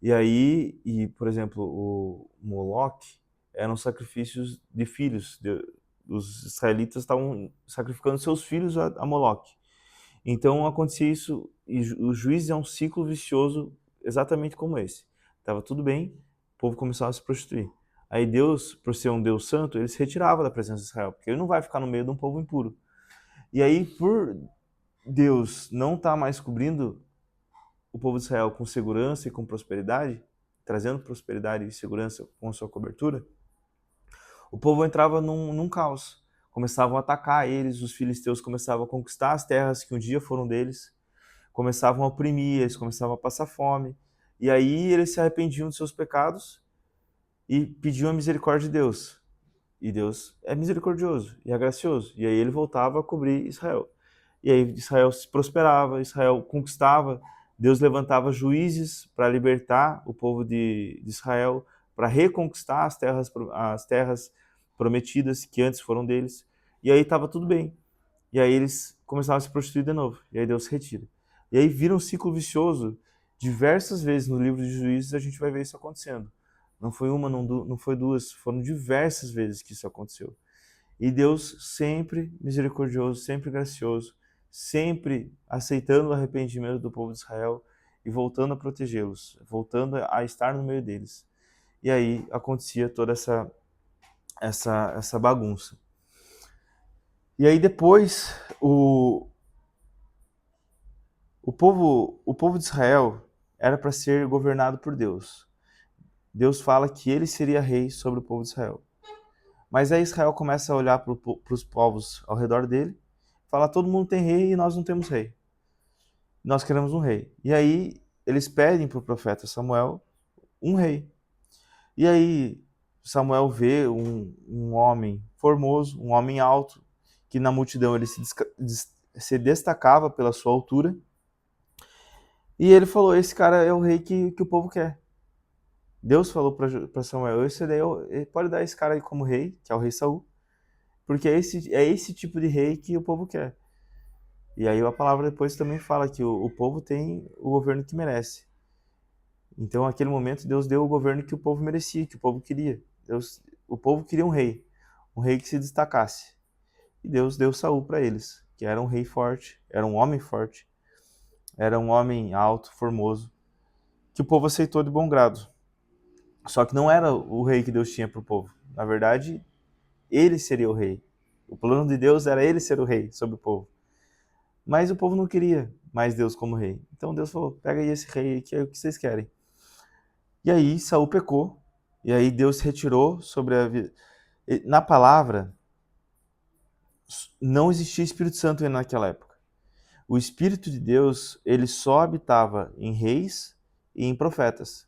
A: E aí, por exemplo, o Moloque eram sacrifícios de filhos. Os israelitas estavam sacrificando seus filhos a Moloque. Então acontecia isso, e o juízo é um ciclo vicioso exatamente como esse. Estava tudo bem, o povo começava a se prostituir. Aí Deus, por ser um Deus santo, ele se retirava da presença de Israel, porque ele não vai ficar no meio de um povo impuro. E aí, por Deus não estar mais cobrindo o povo de Israel com segurança e com prosperidade, trazendo prosperidade e segurança com a sua cobertura, o povo entrava num caos. Começavam a atacar eles, os filisteus começavam a conquistar as terras que um dia foram deles, começavam a oprimir, eles começavam a passar fome. E aí eles se arrependiam dos seus pecados e pediam a misericórdia de Deus. E Deus é misericordioso e é gracioso. E aí ele voltava a cobrir Israel. E aí Israel se prosperava, Israel conquistava, Deus levantava juízes para libertar o povo de Israel, para reconquistar as terras prometidas que antes foram deles. E aí estava tudo bem. E aí eles começavam a se prostituir de novo. E aí Deus se retira. E aí vira um ciclo vicioso. Diversas vezes no livro de Juízes a gente vai ver isso acontecendo. Não foi uma, não foi duas, foram diversas vezes que isso aconteceu. E Deus sempre misericordioso, sempre gracioso, sempre aceitando o arrependimento do povo de Israel e voltando a protegê-los, voltando a estar no meio deles. E aí acontecia toda essa bagunça. E aí depois o povo de Israel era para ser governado por Deus. Deus fala que ele seria rei sobre o povo de Israel. Mas aí Israel começa a olhar para os povos ao redor dele, fala: todo mundo tem rei e nós não temos rei. Nós queremos um rei. E aí eles pedem para o profeta Samuel um rei. E aí Samuel vê um homem formoso, um homem alto, que na multidão ele se destacava pela sua altura. E ele falou: esse cara é o rei que o povo quer. Deus falou para Samuel: esse daí pode dar esse cara aí como rei, que é o rei Saul, porque é esse tipo de rei que o povo quer. E aí a palavra depois também fala que o povo tem o governo que merece. Então, naquele momento, Deus deu o governo que o povo merecia, que o povo queria. O povo queria um rei que se destacasse. E Deus deu Saul para eles, que era um rei forte, era um homem forte, era um homem alto, formoso, que o povo aceitou de bom grado. Só que não era o rei que Deus tinha para o povo. Na verdade, ele seria o rei. O plano de Deus era ele ser o rei sobre o povo. Mas o povo não queria mais Deus como rei. Então Deus falou: pega aí esse rei que é o que vocês querem. E aí Saul pecou, e aí Deus retirou sobre a vida. Na palavra, não existia Espírito Santo ainda naquela época. O Espírito de Deus, ele só habitava em reis e em profetas.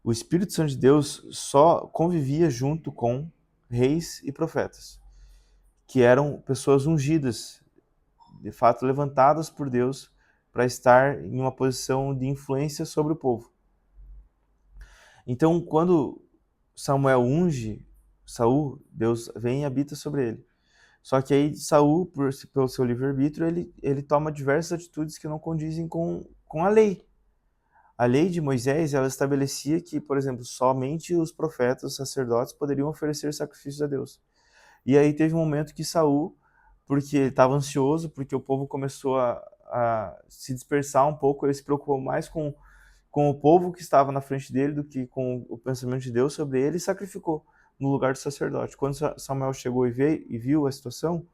A: O Espírito Santo de Deus só convivia junto com reis e profetas, que eram pessoas ungidas, de fato levantadas por Deus para estar em uma posição de influência sobre o povo. Então, quando Samuel unge Saul, Deus vem e habita sobre ele. Só que aí Saul, pelo seu livre-arbítrio, ele toma diversas atitudes que não condizem com a lei. A lei de Moisés, ela estabelecia que, por exemplo, somente os profetas, os sacerdotes poderiam oferecer sacrifícios a Deus. E aí teve um momento que Saul, porque ele estava ansioso, porque o povo começou a se dispersar um pouco, ele se preocupou mais com o povo que estava na frente dele do que com o pensamento de Deus sobre ele, e sacrificou no lugar do sacerdote. Quando Samuel chegou e viu a situação,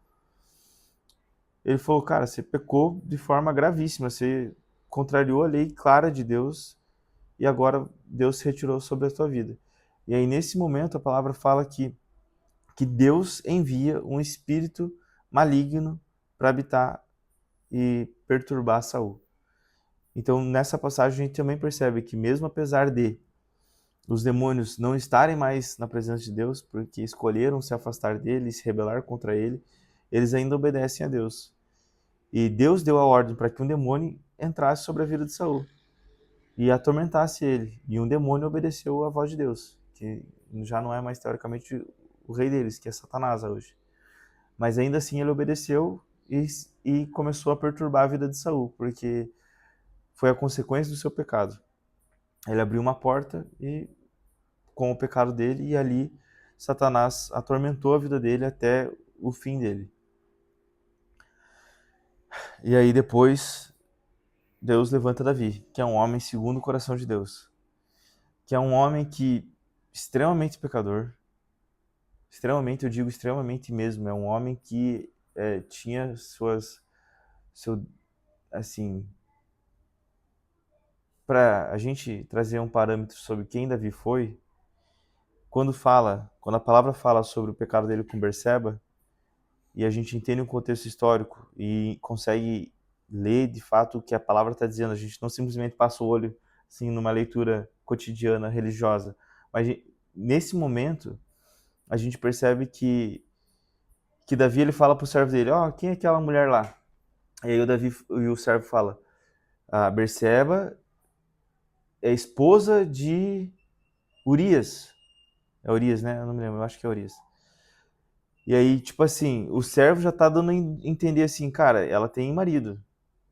A: ele falou: cara, você pecou de forma gravíssima, você contrariou a lei clara de Deus e agora Deus se retirou sobre a tua vida. E aí nesse momento a palavra fala que Deus envia um espírito maligno para habitar e perturbar Saul. Então, nessa passagem, a gente também percebe que, mesmo apesar de os demônios não estarem mais na presença de Deus, porque escolheram se afastar dele e se rebelar contra ele, eles ainda obedecem a Deus. E Deus deu a ordem para que um demônio entrasse sobre a vida de Saul e atormentasse ele. E um demônio obedeceu à voz de Deus, que já não é mais, teoricamente, o rei deles, que é Satanás hoje. Mas ainda assim ele obedeceu e e começou a perturbar a vida de Saul, porque foi a consequência do seu pecado. Ele abriu uma porta e com o pecado dele, e ali Satanás atormentou a vida dele até o fim dele. E aí depois Deus levanta Davi, que é um homem segundo o coração de Deus, que é um homem que extremamente pecador, extremamente, eu digo extremamente mesmo, é um homem que tinha seu, assim, para a gente trazer um parâmetro sobre quem Davi foi, quando a palavra fala sobre o pecado dele com Berseba, e a gente entende o contexto histórico e consegue ler de fato o que a palavra está dizendo, a gente não simplesmente passa o olho assim numa leitura cotidiana religiosa, mas nesse momento a gente percebe que Davi ele fala pro servo dele, ó, quem é aquela mulher lá? E aí o servo fala, a Berseba é esposa de Urias. É Urias, né? Eu não me lembro, eu acho que é Urias. E aí, tipo assim, o servo já tá dando a entender assim, cara, ela tem marido,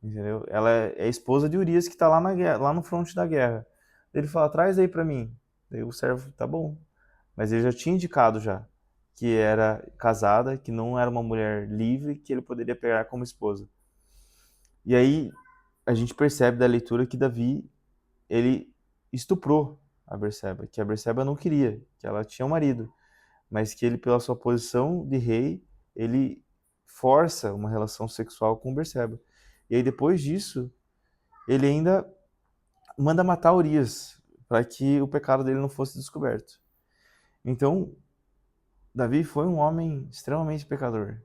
A: entendeu? Ela é esposa de Urias que tá lá na guerra, lá no fronte da guerra. Ele fala, traz aí pra mim. Daí o servo, tá bom. Mas ele já tinha indicado já que era casada, que não era uma mulher livre, que ele poderia pegar como esposa. E aí a gente percebe da leitura que Davi, ele estuprou a Berseba, que a Berseba não queria, que ela tinha um marido, mas que ele, pela sua posição de rei, ele força uma relação sexual com Berseba. E aí depois disso, ele ainda manda matar Urias, para que o pecado dele não fosse descoberto. Então, Davi foi um homem extremamente pecador.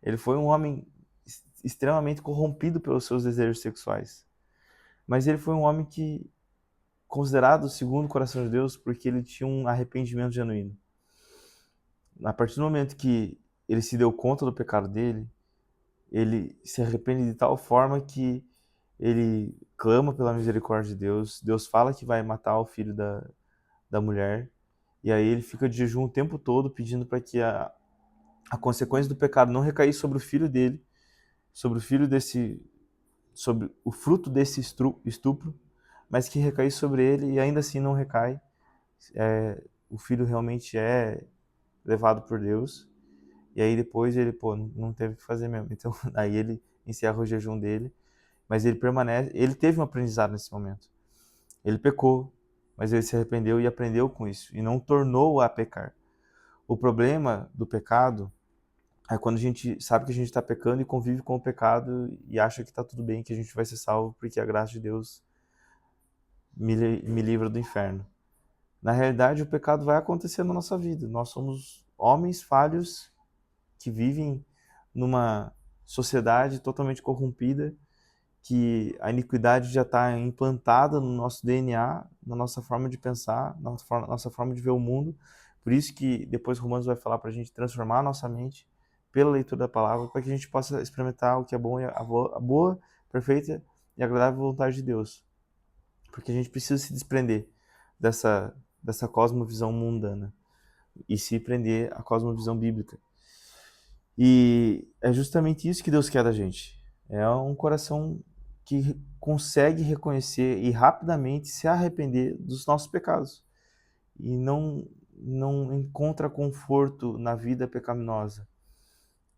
A: Ele foi um homem extremamente corrompido pelos seus desejos sexuais. Mas ele foi um homem que, considerado segundo o coração de Deus, porque ele tinha um arrependimento genuíno. A partir do momento que ele se deu conta do pecado dele, ele se arrepende de tal forma que ele clama pela misericórdia de Deus. Deus fala que vai matar o filho da mulher. E aí ele fica de jejum o tempo todo pedindo para que a consequência do pecado não recaísse sobre o filho dele, sobre o filho desse, sobre o fruto desse estupro, mas que recaísse sobre ele e ainda assim não recai. O filho realmente é levado por Deus. E aí depois ele, pô, não teve o que fazer mesmo. Então aí ele encerra o jejum dele, mas ele permanece, ele teve um aprendizado nesse momento. Ele pecou, mas ele se arrependeu e aprendeu com isso e não tornou a pecar. O problema do pecado é quando a gente sabe que a gente está pecando e convive com o pecado e acha que está tudo bem, que a gente vai ser salvo porque a graça de Deus me livra do inferno. Na realidade, o pecado vai acontecer na nossa vida. Nós somos homens falhos que vivem numa sociedade totalmente corrompida, que a iniquidade já está implantada no nosso DNA, na nossa forma de pensar, na nossa forma de ver o mundo. Por isso que depois Romanos vai falar para a gente transformar a nossa mente pela leitura da palavra, para que a gente possa experimentar o que é bom, a boa, perfeita e agradável vontade de Deus. Porque a gente precisa se desprender dessa cosmovisão mundana e se prender à cosmovisão bíblica. E é justamente isso que Deus quer da gente. É um coração que consegue reconhecer e rapidamente se arrepender dos nossos pecados e não encontra conforto na vida pecaminosa,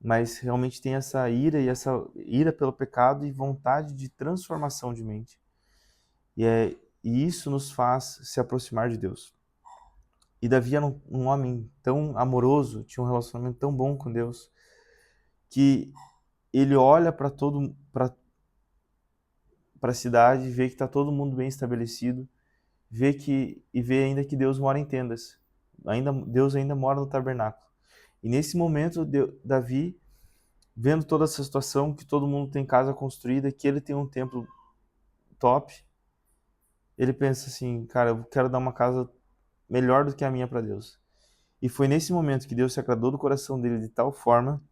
A: mas realmente tem essa ira pelo pecado e vontade de transformação de mente. E isso nos faz se aproximar de Deus. E Davi era um homem tão amoroso, tinha um relacionamento tão bom com Deus, que ele olha para a cidade, vê que está todo mundo bem estabelecido, vê ainda que Deus mora em tendas. Deus ainda mora no tabernáculo. E nesse momento, Davi, vendo toda essa situação, que todo mundo tem casa construída, que ele tem um templo top, ele pensa assim, cara, eu quero dar uma casa melhor do que a minha para Deus. E foi nesse momento que Deus se agradou do coração dele de tal forma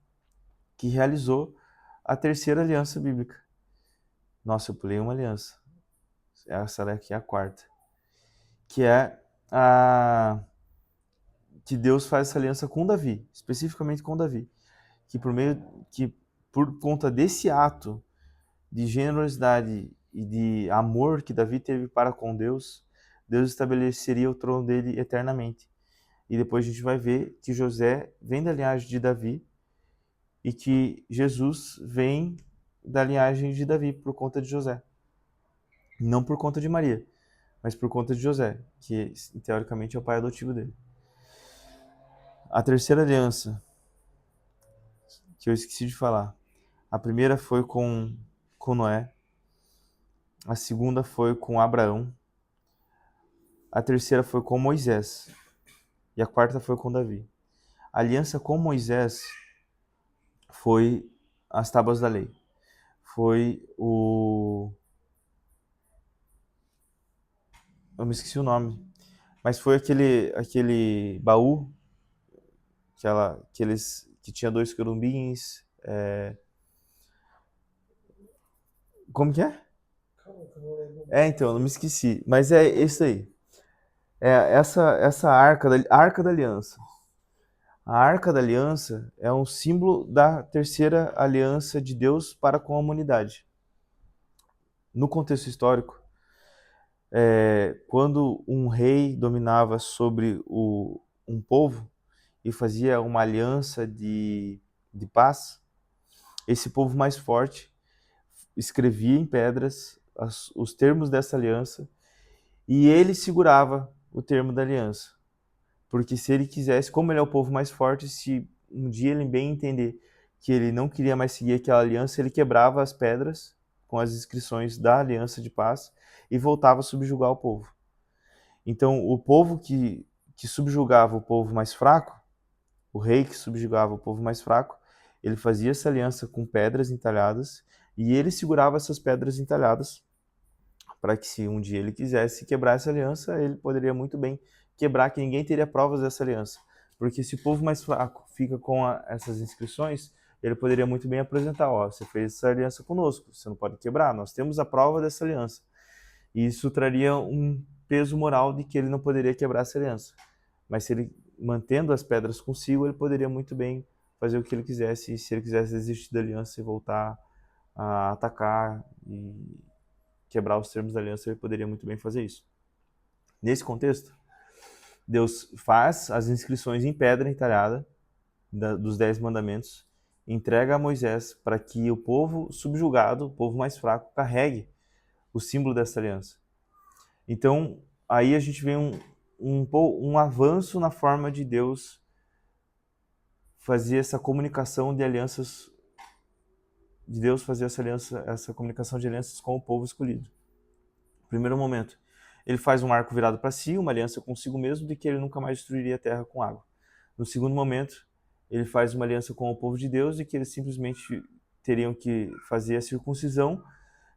A: que realizou a terceira aliança bíblica. Nossa, eu pulei uma aliança. Essa daqui é a quarta. Que é que Deus faz essa aliança com Davi, especificamente com Davi. Que por meio que por conta desse ato de generosidade e de amor que Davi teve para com Deus, Deus estabeleceria o trono dele eternamente. E depois a gente vai ver que José vem da linhagem de Davi e que Jesus vem da linhagem de Davi por conta de José. Não por conta de Maria, mas por conta de José, que teoricamente é o pai adotivo dele. A terceira aliança, que eu esqueci de falar. A primeira foi com Noé. A segunda foi com Abraão. A terceira foi com Moisés. E a quarta foi com Davi. A aliança com Moisés foi as tábuas da lei. Foi o... Eu me esqueci o nome. Mas foi aquele baú que tinha 2 querubins. Como que é?
B: Calma, que eu não lembro.
A: Então, eu não me esqueci. Mas é isso aí. É essa arca da aliança. A Arca da Aliança é um símbolo da terceira aliança de Deus para com a humanidade. No contexto histórico, quando um rei dominava sobre um povo e fazia uma aliança de paz, esse povo mais forte escrevia em pedras os termos dessa aliança e ele segurava o termo da aliança. Porque se ele quisesse, como ele é o povo mais forte, se um dia ele bem entender que ele não queria mais seguir aquela aliança, ele quebrava as pedras com as inscrições da aliança de paz e voltava a subjugar o povo. Então, o povo que subjugava o povo mais fraco, o rei que subjugava o povo mais fraco, ele fazia essa aliança com pedras entalhadas e ele segurava essas pedras entalhadas para que se um dia ele quisesse quebrar essa aliança, ele poderia muito bem quebrar, que ninguém teria provas dessa aliança. Porque se o povo mais fraco fica com essas inscrições, ele poderia muito bem apresentar, você fez essa aliança conosco, você não pode quebrar, nós temos a prova dessa aliança. E isso traria um peso moral de que ele não poderia quebrar essa aliança. Mas se ele, mantendo as pedras consigo, ele poderia muito bem fazer o que ele quisesse, e se ele quisesse desistir da aliança e voltar a atacar e quebrar os termos da aliança, ele poderia muito bem fazer isso. Nesse contexto, Deus faz as inscrições em pedra entalhada dos 10 mandamentos, entrega a Moisés para que o povo subjugado, o povo mais fraco, carregue o símbolo dessa aliança. Então, aí a gente vê um avanço na forma de Deus fazer essa comunicação de alianças, de Deus fazer essa comunicação de alianças com o povo escolhido. Primeiro momento, ele faz um arco virado para si, uma aliança consigo mesmo, de que ele nunca mais destruiria a terra com água. No segundo momento, ele faz uma aliança com o povo de Deus, de que eles simplesmente teriam que fazer a circuncisão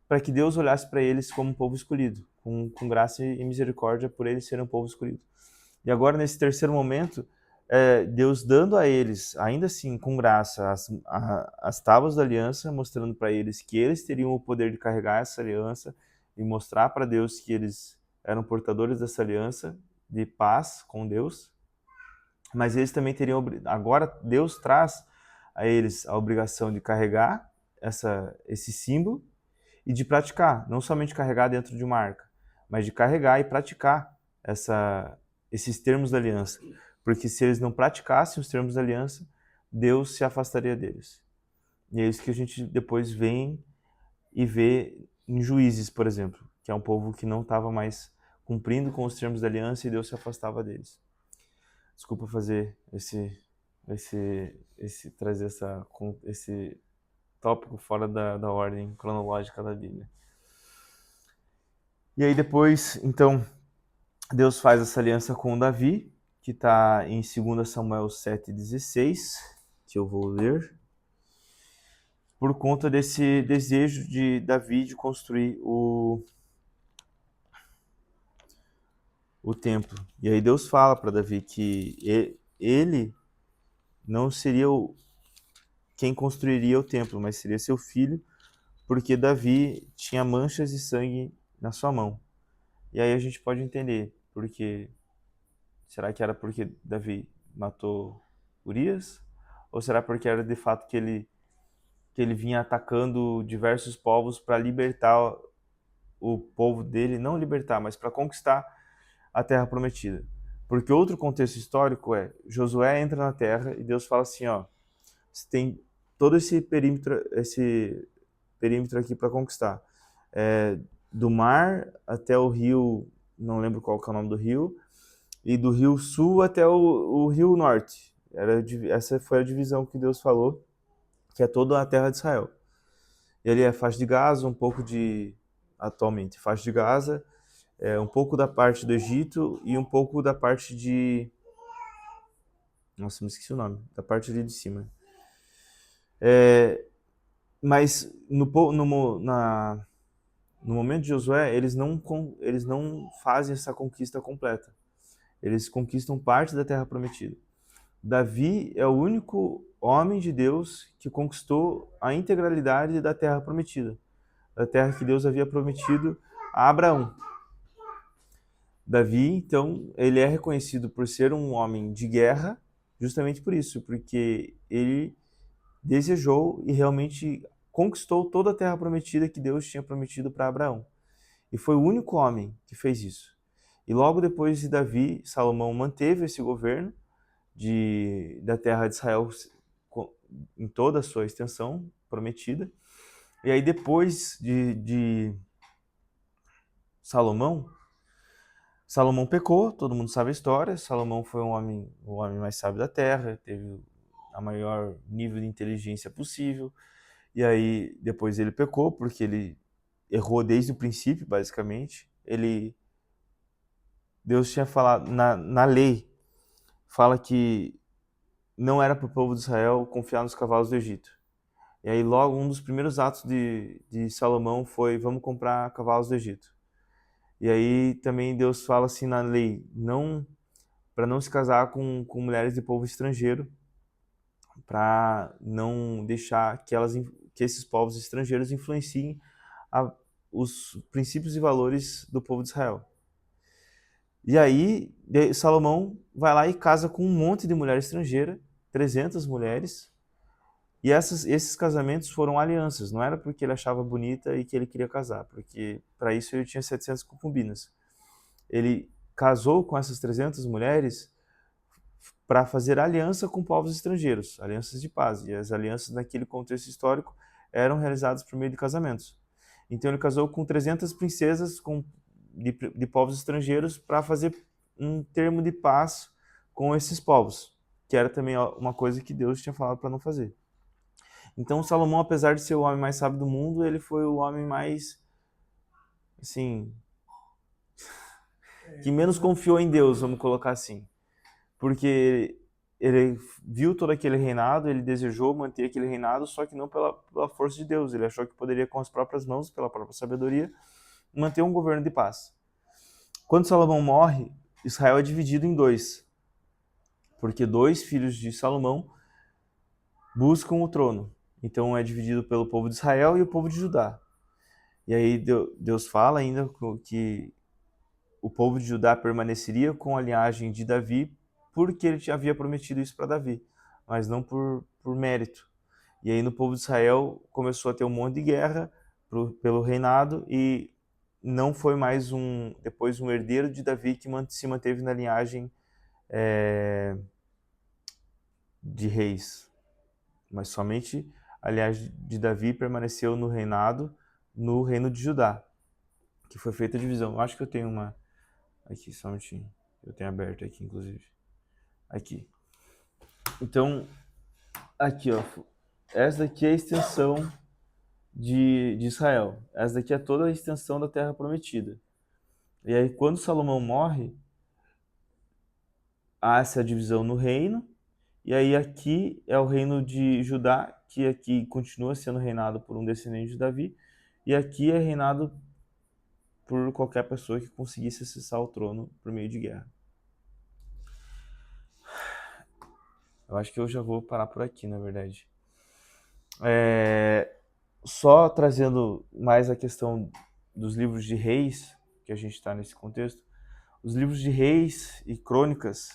A: para que Deus olhasse para eles como um povo escolhido, com graça e misericórdia por eles serem um povo escolhido. E agora, nesse terceiro momento, Deus dando a eles, ainda assim, com graça, as tábuas da aliança, mostrando para eles que eles teriam o poder de carregar essa aliança e mostrar para Deus que eles eram portadores dessa aliança de paz com Deus, mas eles também teriam, agora Deus traz a eles a obrigação de carregar esse símbolo e de praticar, não somente carregar dentro de uma arca, mas de carregar e praticar esses termos da aliança, porque se eles não praticassem os termos da aliança, Deus se afastaria deles. E é isso que a gente depois vem e vê em Juízes, por exemplo, que é um povo que não estava mais cumprindo com os termos da aliança e Deus se afastava deles. Desculpa fazer trazer esse tópico fora da ordem cronológica da Bíblia. E aí depois, então, Deus faz essa aliança com Davi, que está em 2 Samuel 7,16, que eu vou ler, por conta desse desejo de Davi de construir o templo. E aí Deus fala para Davi que ele não seria quem construiria o templo, mas seria seu filho, porque Davi tinha manchas de sangue na sua mão. E aí a gente pode entender, porque será que era porque Davi matou Urias? Ou será porque era de fato que ele que ele vinha atacando diversos povos para libertar o povo dele, não libertar, mas para conquistar a terra prometida. Porque outro contexto histórico é, Josué entra na terra e Deus fala assim, ó, você tem todo esse perímetro aqui para conquistar. Do mar até o rio, não lembro qual que é o nome do rio, e do rio sul até o rio norte. Essa foi a divisão que Deus falou, que é toda a terra de Israel. Ele é faixa de Gaza, um pouco atualmente, faixa de Gaza, um pouco da parte do Egito e um pouco da parte de... Nossa, me esqueci o nome. Da parte ali de cima. Mas no momento de Josué, eles não fazem essa conquista completa. Eles conquistam parte da terra prometida. Davi é o único homem de Deus que conquistou a integralidade da terra prometida. Da terra que Deus havia prometido a Abraão. Davi, então, ele é reconhecido por ser um homem de guerra, justamente por isso, porque ele desejou e realmente conquistou toda a terra prometida que Deus tinha prometido para Abraão. E foi o único homem que fez isso. E logo depois de Davi, Salomão manteve esse governo da terra de Israel em toda a sua extensão prometida. E aí depois de Salomão pecou, todo mundo sabe a história. Salomão foi o homem mais sábio da terra, teve a maior nível de inteligência possível. E aí depois ele pecou porque ele errou desde o princípio, basicamente. Deus tinha falado na lei, fala que não era para o povo de Israel confiar nos cavalos do Egito. E aí logo um dos primeiros atos de Salomão foi: vamos comprar cavalos do Egito. E aí também Deus fala assim na lei, para não se casar com mulheres de povo estrangeiro, para não deixar que esses povos estrangeiros influenciem os princípios e valores do povo de Israel. E aí Salomão vai lá e casa com um monte de mulher estrangeira, 300 mulheres, e esses casamentos foram alianças, não era porque ele achava bonita e que ele queria casar, porque para isso ele tinha 700 concubinas. Ele casou com essas 300 mulheres para fazer aliança com povos estrangeiros, alianças de paz. E as alianças naquele contexto histórico eram realizadas por meio de casamentos. Então ele casou com 300 princesas de povos estrangeiros para fazer um termo de paz com esses povos, que era também uma coisa que Deus tinha falado para não fazer. Então Salomão, apesar de ser o homem mais sábio do mundo, ele foi o homem mais, assim, que menos confiou em Deus, vamos colocar assim. Porque ele viu todo aquele reinado, ele desejou manter aquele reinado, só que não pela força de Deus. Ele achou que poderia, com as próprias mãos, pela própria sabedoria, manter um governo de paz. Quando Salomão morre, Israel é dividido em dois, porque 2 filhos de Salomão buscam o trono. Então é dividido pelo povo de Israel e o povo de Judá. E aí Deus fala ainda que o povo de Judá permaneceria com a linhagem de Davi, porque ele havia prometido isso para Davi, mas não por mérito. E aí no povo de Israel começou a ter um monte de guerra pelo reinado, e não foi mais depois um herdeiro de Davi que se manteve na linhagem de reis, mas somente a linhagem de Davi permaneceu no reino de Judá, que foi feita a divisão. Eu acho que eu tenho uma aqui, só um minutinho. Eu tenho aberto aqui, inclusive. Aqui. Então, aqui, ó. Essa daqui é a extensão de Israel. Essa daqui é toda a extensão da Terra Prometida. E aí, quando Salomão morre, há essa divisão no reino. E aí, aqui é o reino de Judá, que aqui continua sendo reinado por um descendente de Davi. E aqui é reinado por qualquer pessoa que conseguisse acessar o trono por meio de guerra. Eu acho que eu já vou parar por aqui, na verdade. Só trazendo mais a questão dos livros de reis, que a gente está nesse contexto. Os livros de reis e crônicas,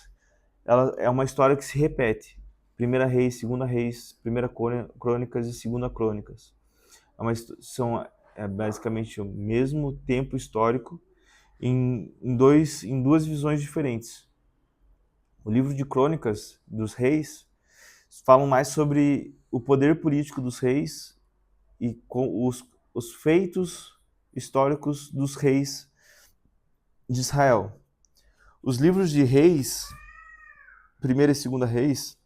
A: ela é uma história que se repete, Primeira Reis, Segunda Reis, Primeira Crônicas e Segunda Crônicas. São basicamente o mesmo tempo histórico em duas visões diferentes. O livro de Crônicas dos Reis falam mais sobre o poder político dos reis e com os feitos históricos dos reis de Israel. Os livros de Reis, Primeira e Segunda Reis,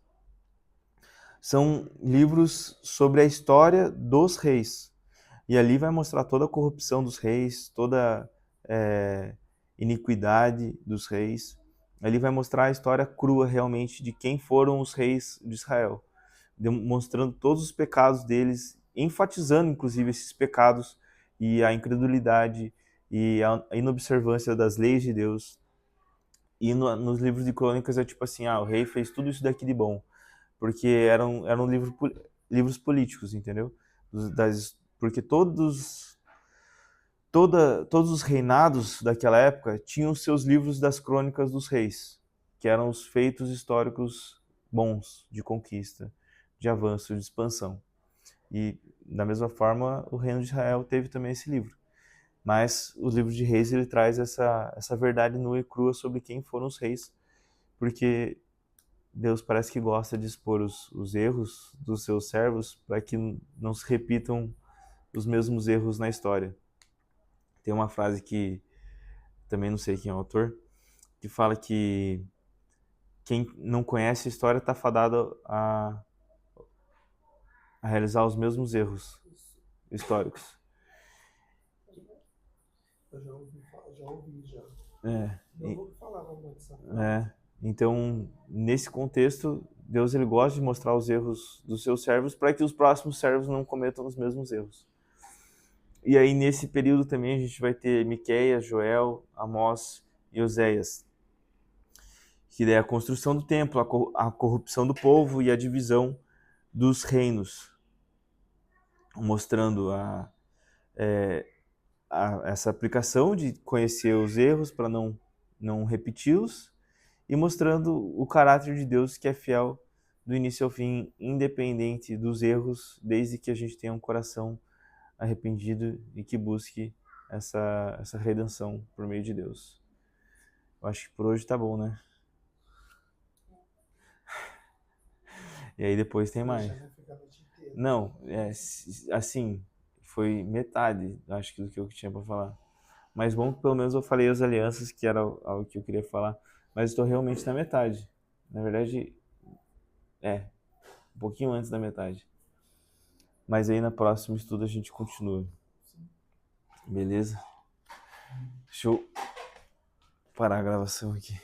A: são livros sobre a história dos reis. E ali vai mostrar toda a corrupção dos reis, toda iniquidade dos reis. Ali vai mostrar a história crua realmente de quem foram os reis de Israel, demonstrando todos os pecados deles, enfatizando inclusive esses pecados e a incredulidade e a inobservância das leis de Deus. E nos livros de crônicas é tipo assim, o rei fez tudo isso daqui de bom, porque eram livros políticos, entendeu? Porque todos os reinados daquela época tinham seus livros das crônicas dos reis, que eram os feitos históricos bons de conquista, de avanço, de expansão. E da mesma forma, o reino de Israel teve também esse livro. Mas o livro de Reis ele traz essa verdade nua e crua sobre quem foram os reis, porque Deus parece que gosta de expor os erros dos seus servos para que não se repitam os mesmos erros na história. Tem uma frase que também não sei quem é o autor, que fala que quem não conhece a história está fadado a realizar os mesmos erros históricos.
B: Eu já ouvi.
A: É,
B: Meu avô que falava muito essa frase.
A: Então, nesse contexto, Deus ele gosta de mostrar os erros dos seus servos para que os próximos servos não cometam os mesmos erros. E aí, nesse período também, a gente vai ter Miqueias, Joel, Amós e Oséias, que é a construção do templo, a corrupção do povo e a divisão dos reinos, mostrando essa aplicação de conhecer os erros para não repeti-los, e mostrando o caráter de Deus que é fiel do início ao fim, independente dos erros, desde que a gente tenha um coração arrependido e que busque essa redenção por meio de Deus. Eu acho que por hoje tá bom, né? E aí depois tem mais. Não, assim, foi metade, acho que do que eu tinha para falar. Mas bom que pelo menos eu falei as alianças, que era algo que eu queria falar. Mas estou realmente na metade. Na verdade, um pouquinho antes da metade. Mas aí na próxima estudo a gente continua. Beleza? Deixa eu parar a gravação aqui.